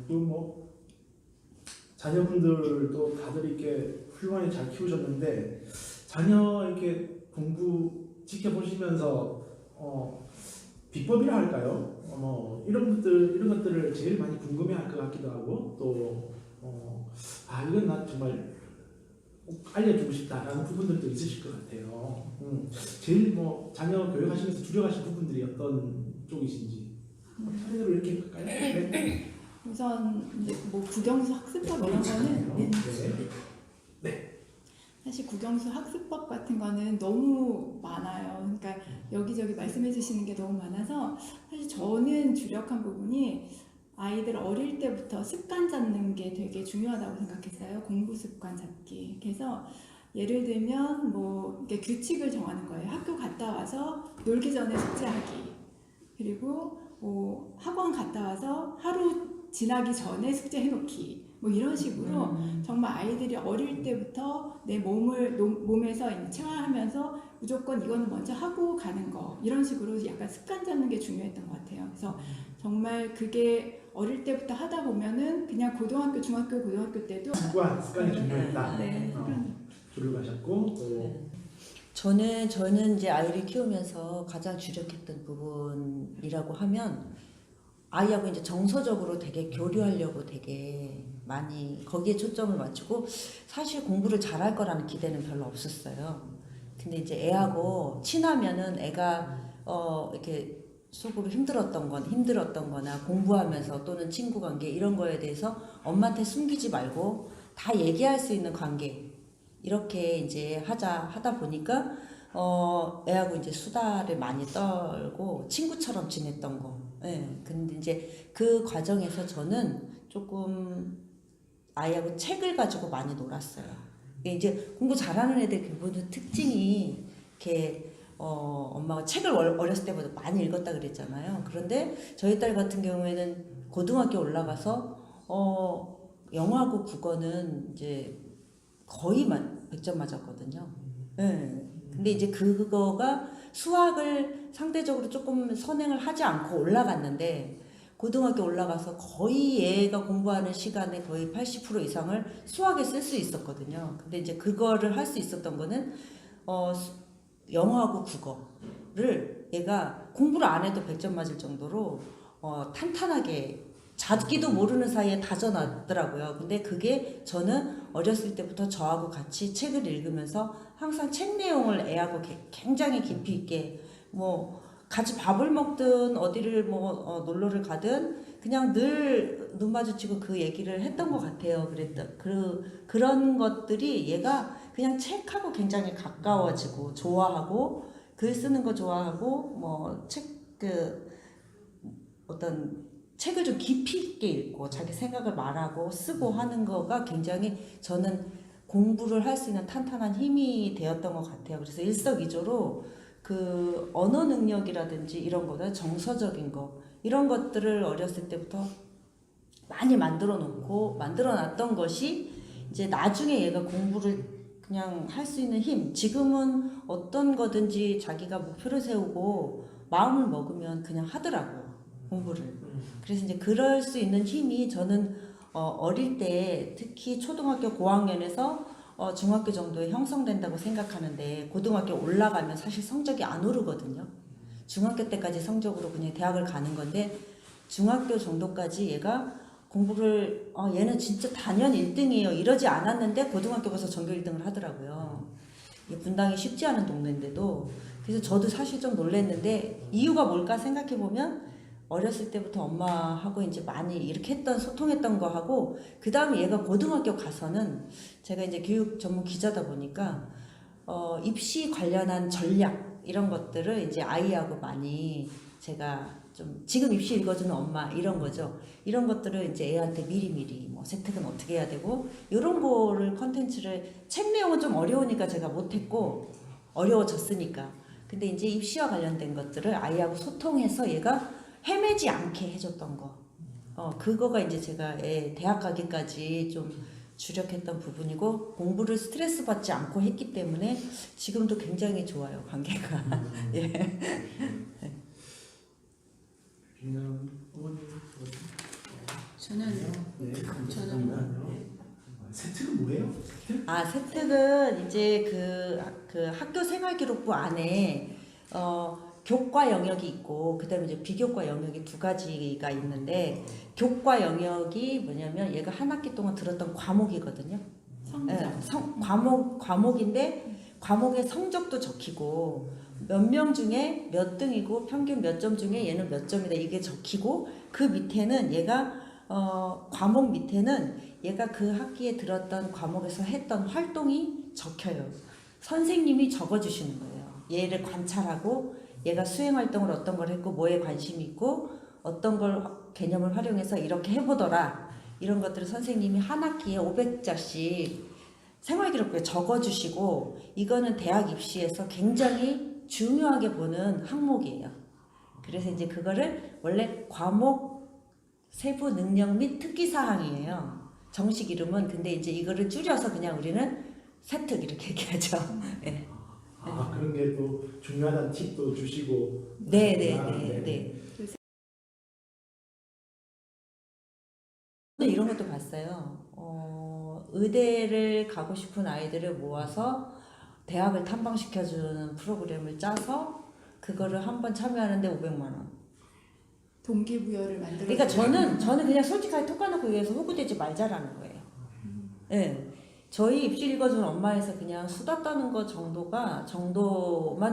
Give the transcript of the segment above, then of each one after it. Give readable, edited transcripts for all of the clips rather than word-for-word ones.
뭐 자녀분들도 다들 이렇게 훌륭하게 잘 키우셨는데 자녀 이렇게 공부 지켜보시면서 비법이라 할까요? 이런 것들을 제일 많이 궁금해할 것 같기도 하고 또 이건 나 정말 꼭 알려주고 싶다라는 부분들도 있으실 것 같아요. 제일 뭐 자녀 교육하시면서 주력하신 부분들이 어떤 쪽이신지 차례대로 이렇게 할까요? 네. 우선 이제 뭐 국영수 학습법 이런 거는 네. 사실 국영수 학습법 같은 거는 너무 많아요. 그러니까 여기저기 말씀해 주시는 게 너무 많아서 사실 저는 주력한 부분이 아이들 어릴 때부터 습관 잡는 게 되게 중요하다고 생각했어요. 공부 습관 잡기. 그래서 예를 들면 뭐 이렇게 규칙을 정하는 거예요. 학교 갔다 와서 놀기 전에 숙제하기. 그리고 뭐 학원 갔다 와서 하루 지나기 전에 숙제 해놓기. 뭐 이런 식으로 정말 아이들이 어릴 때부터 내 몸에서 이제 체화하면서 무조건 이거는 먼저 하고 가는 거 이런 식으로 약간 습관 잡는 게 중요했던 것 같아요. 그래서 정말 그게 어릴 때부터 하다 보면은 그냥 고등학교, 중학교, 고등학교 때도 습관이 중요했다. 네, 교육하셨고 저는 이제 아이를 키우면서 가장 주력했던 부분이라고 하면 아이하고 이제 정서적으로 되게 교류하려고 되게 많이 거기에 초점을 맞추고 사실 공부를 잘할 거라는 기대는 별로 없었어요. 근데 이제 애하고 친하면은 애가 이렇게 속으로 힘들었던 거나 공부하면서 또는 친구 관계 이런 거에 대해서 엄마한테 숨기지 말고 다 얘기할 수 있는 관계 이렇게 이제 하다 보니까 애하고 이제 수다를 많이 떨고 친구처럼 지냈던 거. 예. 근데 이제 그 과정에서 저는 조금 아이하고 책을 가지고 많이 놀았어요. 이제 공부 잘하는 애들 기본적으로 특징이 이렇게 엄마가 책을 어렸을 때부터 많이 읽었다 그랬잖아요. 그런데 저희 딸 같은 경우에는 고등학교 올라가서 영어하고 국어는 이제 거의 100점 맞았거든요. 네. 근데 이제 그거가 수학을 상대적으로 조금 선행을 하지 않고 올라갔는데 고등학교 올라가서 거의 얘가 공부하는 시간의 거의 80% 이상을 수학에 쓸 수 있었거든요. 근데 이제 그거를 할 수 있었던 거는 영어하고 국어를 얘가 공부를 안 해도 100점 맞을 정도로 탄탄하게 자기도 모르는 사이에 다져놨더라고요. 근데 그게 저는 어렸을 때부터 저하고 같이 책을 읽으면서 항상 책 내용을 애하고 굉장히 깊이 있게 뭐 같이 밥을 먹든 어디를 뭐 놀러를 가든 그냥 늘 눈 마주치고 그 얘기를 했던 것 같아요. 그런 것들이 얘가 그냥 책하고 굉장히 가까워지고 좋아하고 글 쓰는 거 좋아하고 뭐 어떤 책을 좀 깊이 있게 읽고 자기 생각을 말하고 쓰고 하는 거가 굉장히 저는 공부를 할 수 있는 탄탄한 힘이 되었던 것 같아요. 그래서 일석이조로 그 언어 능력이라든지 이런 거나 정서적인 거 이런 것들을 어렸을 때부터 많이 만들어 놨던 것이 이제 나중에 얘가 공부를 그냥 할 수 있는 힘 지금은 어떤 거든지 자기가 목표를 세우고 마음을 먹으면 그냥 하더라고 공부를. 그래서 이제 그럴 수 있는 힘이 저는 어릴 때 특히 초등학교 고학년에서 중학교 정도에 형성된다고 생각하는데 고등학교 올라가면 사실 성적이 안 오르거든요. 중학교 때까지 성적으로 그냥 대학을 가는 건데 중학교 정도까지 얘가 공부를 얘는 진짜 단연 1등이에요 이러지 않았는데 고등학교 가서 전교 1등을 하더라고요. 분당이 쉽지 않은 동네인데도. 그래서 저도 사실 좀 놀랐는데 이유가 뭘까 생각해보면 어렸을 때부터 엄마하고 이제 많이 이렇게 소통했던 거 하고, 그 다음에 얘가 고등학교 가서는 제가 이제 교육 전문 기자다 보니까, 입시 관련한 전략, 이런 것들을 이제 아이하고 많이 제가 좀, 지금 입시 읽어주는 엄마, 이런 거죠. 이런 것들을 이제 애한테 미리미리, 뭐, 세특은 어떻게 해야 되고, 이런 거를 컨텐츠를, 책 내용은 좀 어려우니까 제가 못했고, 어려워졌으니까. 근데 이제 입시와 관련된 것들을 아이하고 소통해서 얘가 헤매지 않게 해줬던 거. 그거가 이제 제가 대학 가기까지 좀 주력했던 부분이고, 공부를 스트레스 받지 않고 했기 때문에 지금도 굉장히 좋아요, 관계가. 예. 저는 네, 저는 세특은 뭐예요? 세특? 세특은 이제 그 학교 생활기록부 안에 교과 영역이 있고 그다음에 이제 비교과 영역이 두 가지가 있는데 교과 영역이 뭐냐면 얘가 한 학기 동안 들었던 과목이거든요. 성적. 과목인데 과목의 성적도 적히고 몇 명 중에 몇 등이고 평균 몇 점 중에 얘는 몇 점이다 이게 적히고 그 밑에는 얘가 과목 밑에는 얘가 그 학기에 들었던 과목에서 했던 활동이 적혀요. 선생님이 적어주시는 거예요. 얘를 관찰하고 얘가 수행 활동을 어떤 걸 했고 뭐에 관심이 있고 어떤 걸 개념을 활용해서 이렇게 해보더라. 이런 것들을 선생님이 한 학기에 500자씩 생활기록부에 적어주시고 이거는 대학 입시에서 굉장히 중요하게 보는 항목이에요. 그래서 이제 그거를 원래 과목 세부 능력 및 특기 사항이에요. 정식 이름은 근데 이제 이거를 줄여서 그냥 우리는 세특 이렇게 얘기하죠. 네. 그런 게 또 중요하다는 팁도 주시고. 네. 이런 것도 봤어요. 의대를 가고 싶은 아이들을 모아서 대학을 탐방시켜주는 프로그램을 짜서 그거를 한번 참여하는데 500만 원. 동기부여를 만들어. 그러니까 저는 그냥 솔직하게 톡 까놓고 얘기해서 호구되지 말자라는 거예요. 네. 저희 입시 읽어주는 엄마에서 그냥 수다 떠는 거 정도만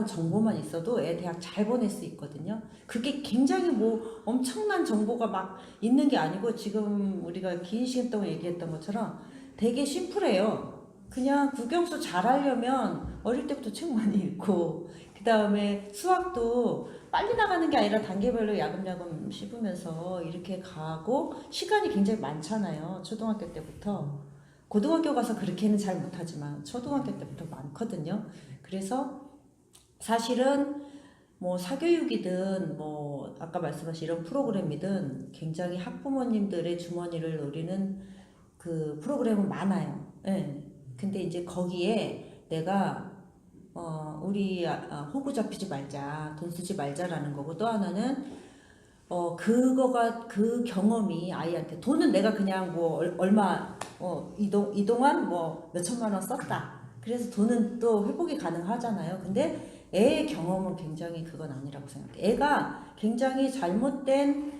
정보만 있어도 애 대학 잘 보낼 수 있거든요. 그게 굉장히 뭐 엄청난 정보가 막 있는 게 아니고 지금 우리가 긴 시간 동안 얘기했던 것처럼 되게 심플해요. 그냥 국영수 잘하려면 어릴 때부터 책 많이 읽고 그 다음에 수학도 빨리 나가는 게 아니라 단계별로 야금야금 씹으면서 이렇게 가고 시간이 굉장히 많잖아요. 초등학교 때부터. 고등학교 가서 그렇게는 잘 못하지만 초등학교 때부터 많거든요. 그래서 사실은 뭐 사교육이든 뭐 아까 말씀하신 이런 프로그램이든 굉장히 학부모님들의 주머니를 노리는 그 프로그램은 많아요. 예. 근데 이제 거기에 내가 우리 호구 잡히지 말자, 돈 쓰지 말자라는 거고 또 하나는 그거가 그 경험이 아이한테 돈은 내가 그냥 뭐 얼마 이동안 뭐 몇천만 원 썼다. 그래서 돈은 또 회복이 가능하잖아요. 근데 애의 경험은 굉장히 그건 아니라고 생각해. 애가 굉장히 잘못된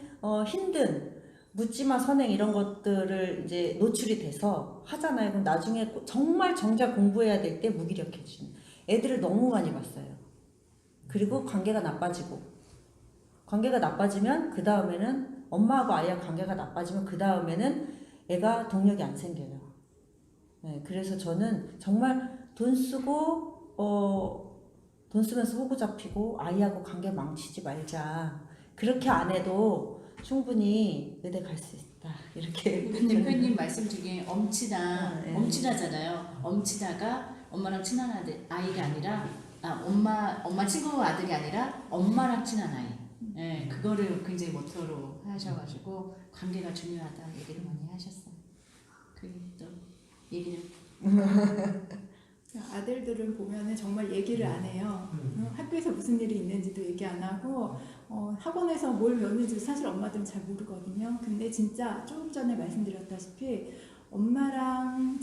힘든 묻지마 선행 이런 것들을 이제 노출이 돼서 하잖아요. 그럼 나중에 정말 정작 공부해야 될 때 무기력해지는 애들을 너무 많이 봤어요. 그리고 관계가 나빠지면 그 다음에는 엄마하고 아이하고 관계가 나빠지면 그 다음에는 애가 동력이 안 생겨요. 네, 그래서 저는 정말 돈 쓰면서 호구 잡히고 아이하고 관계 망치지 말자. 그렇게 안 해도 충분히 의대 갈 수 있다. 이렇게. 우리 대표님 말씀 중에 엄치다, 네. 엄치다잖아요. 엄치다가 엄마랑 친한 아이가 아니라 엄마 친구 아들이 아니라 엄마랑 친한 아이. 네, 그거를 굉장히 모토로 하셔가지고 관계가 중요하다 얘기를 많이 하셨어요. 그게 또 얘기를. 아들들은 보면은 정말 얘기를 안 해요. 학교에서 무슨 일이 있는지도 얘기 안 하고 학원에서 뭘 배웠는지 사실 엄마들은 잘 모르거든요. 근데 진짜 조금 전에 말씀드렸다시피 엄마랑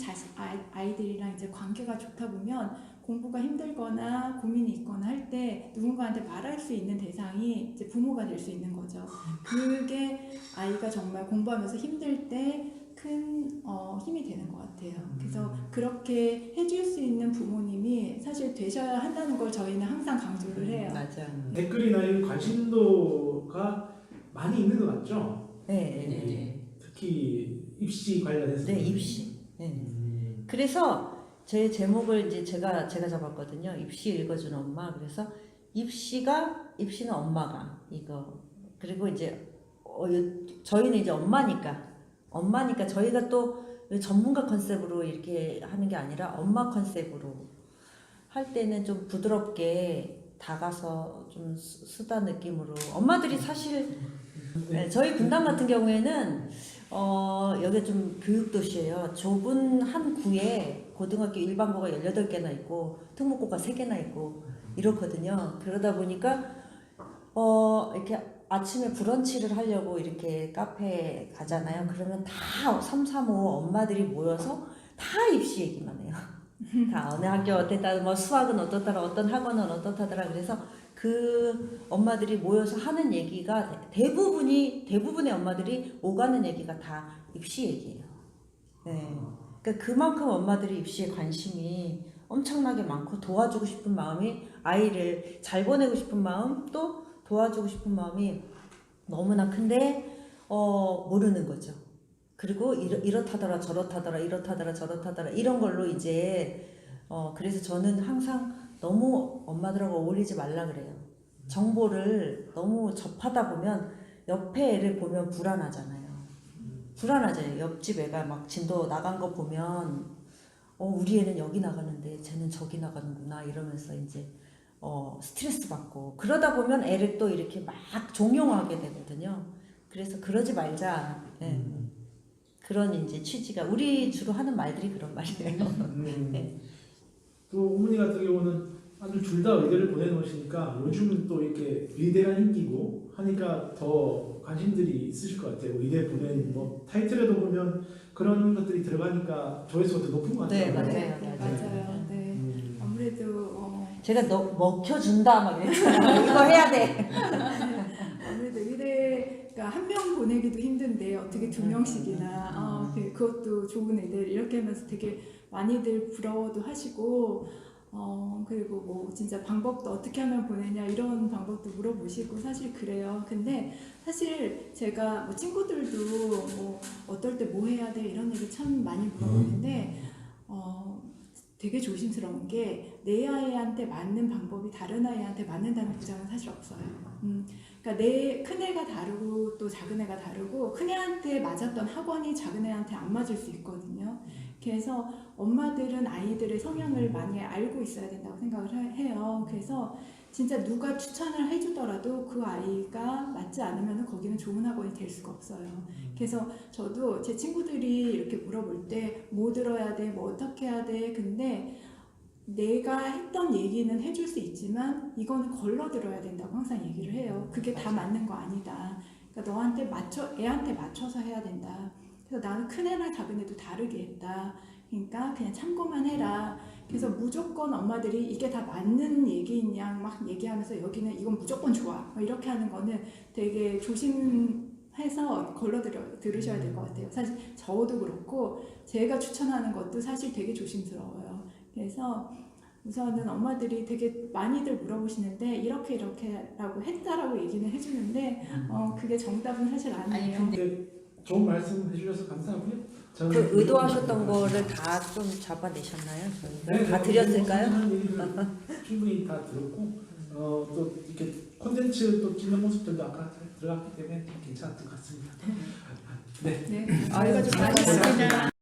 아이들이랑 이제 관계가 좋다 보면 공부가 힘들거나 고민이 있거나 할 때 누군가한테 말할 수 있는 대상이 이제 부모가 될 수 있는 거죠. 그게 아이가 정말 공부하면서 힘들 때 큰 힘이 되는 것 같아요. 그래서 그렇게 해줄 수 있는 부모님이 사실 되셔야 한다는 걸 저희는 항상 강조를 해요. 맞아. 댓글이나 이런 관심도가 많이 있는 것 같죠? 네. 특히 입시 관련해서. 네, 입시. 네. 그래서 제 제목을 이제 제가 잡았거든요. 입시 읽어주는 엄마. 그래서 입시는 엄마가 이거. 그리고 이제 저희는 이제 엄마니까 저희가 또 전문가 컨셉으로 이렇게 하는 게 아니라 엄마 컨셉으로 할 때는 좀 부드럽게 다가서 좀 수다 느낌으로 엄마들이 사실 네, 저희 분당 같은 경우에는 여기 좀 교육도시예요. 좁은 한 구에 고등학교 일반고가 18개나 있고 특목고가 3개나 있고 이렇거든요. 그러다 보니까 이렇게 아침에 브런치를 하려고 이렇게 카페에 가잖아요. 그러면 다 3, 3, 5 엄마들이 모여서 다 입시 얘기만 해요. 다 어느 학교 어땠다, 뭐 수학은 어떻더라, 어떤 학원은 어떻다더라. 그래서 그 엄마들이 모여서 하는 얘기가 대부분의 엄마들이 오가는 얘기가 다 입시 얘기예요. 네. 그러니까 그만큼 엄마들이 입시에 관심이 엄청나게 많고 도와주고 싶은 마음이 아이를 잘 보내고 싶은 마음 또 도와주고 싶은 마음이 너무나 큰데 모르는 거죠. 그리고 이렇다더라 저렇다더라 이렇다더라 저렇다더라 이런 걸로 이제 그래서 저는 항상 너무 엄마들하고 어울리지 말라 그래요. 정보를 너무 접하다 보면 옆에 애를 보면 불안하잖아요. 불안하잖아요. 옆집 애가 막 진도 나간 거 보면 우리 애는 여기 나가는데 쟤는 저기 나가는구나 이러면서 이제 스트레스 받고 그러다 보면 애를 또 이렇게 막 종용하게 되거든요. 그래서 그러지 말자. 네. 그런 이제 취지가 우리 주로 하는 말들이 그런 말이에요. 네. 또 어머니 같은 경우는 아들 둘 다 의대를 보내놓으시니까 요즘은 또 이렇게 의대가 인기고 하니까 더 관심들이 있으실 것 같아요. 의대 보낸 뭐 타이틀에도 보면 그런 것들이 들어가니까 조회수가 더 높은 것 같아요. 네, 맞아요. 네, 맞아요. 네. 아무래도 제가 너 먹혀준다 막 이랬잖아요. 이거 해야 돼. 아무래도 의대가 한 명 보내기도 힘든데 어떻게 두 명씩이나 그것도 좋은 의대를 이렇게 하면서 되게 많이들 부러워도 하시고 그리고 뭐 진짜 방법도 어떻게 하면 보내냐 이런 방법도 물어보시고 사실 그래요. 근데 사실 제가 뭐 친구들도 뭐 어떨 때 뭐 해야 돼 이런 얘기 참 많이 물어보는데 되게 조심스러운 게 내 아이한테 맞는 방법이 다른 아이한테 맞는다는 보장은 사실 없어요. 그러니까 내 큰애가 다르고 또 작은애가 다르고 큰애한테 맞았던 학원이 작은애한테 안 맞을 수 있거든요. 그래서 엄마들은 아이들의 성향을 많이 알고 있어야 된다고 생각을 해요. 그래서 진짜 누가 추천을 해주더라도 그 아이가 맞지 않으면 거기는 좋은 학원이 될 수가 없어요. 그래서 저도 제 친구들이 이렇게 물어볼 때 뭐 들어야 돼, 뭐 어떻게 해야 돼. 근데 내가 했던 얘기는 해줄 수 있지만 이거는 걸러 들어야 된다고 항상 얘기를 해요. 그게 다 맞는 거 아니다. 그러니까 애한테 맞춰서 해야 된다. 그래서 나는 큰애나 작은애도 다르게 했다. 그러니까 그냥 참고만 해라. 그래서 무조건 엄마들이 이게 다 맞는 얘기인 양 막 얘기하면서 여기는 이건 무조건 좋아. 이렇게 하는 거는 되게 조심해서 걸러 들으셔야 될 것 같아요. 사실 저도 그렇고 제가 추천하는 것도 사실 되게 조심스러워요. 그래서 우선은 엄마들이 되게 많이들 물어보시는데 이렇게라고 했다라고 얘기는 해주는데 그게 정답은 사실 아니에요. 근데 좋은 말씀 해주셔서 감사하고요. 저는 그 의도하셨던 거를 다 좀 잡아내셨나요? 네, 다 드렸을까요? 충분히 다 들었고 또 이렇게 콘텐츠 또 찍는 모습들도 아까 잘 들어갔기 때문에 괜찮았던 것 같습니다. 네. 네, 저희가 좀 많이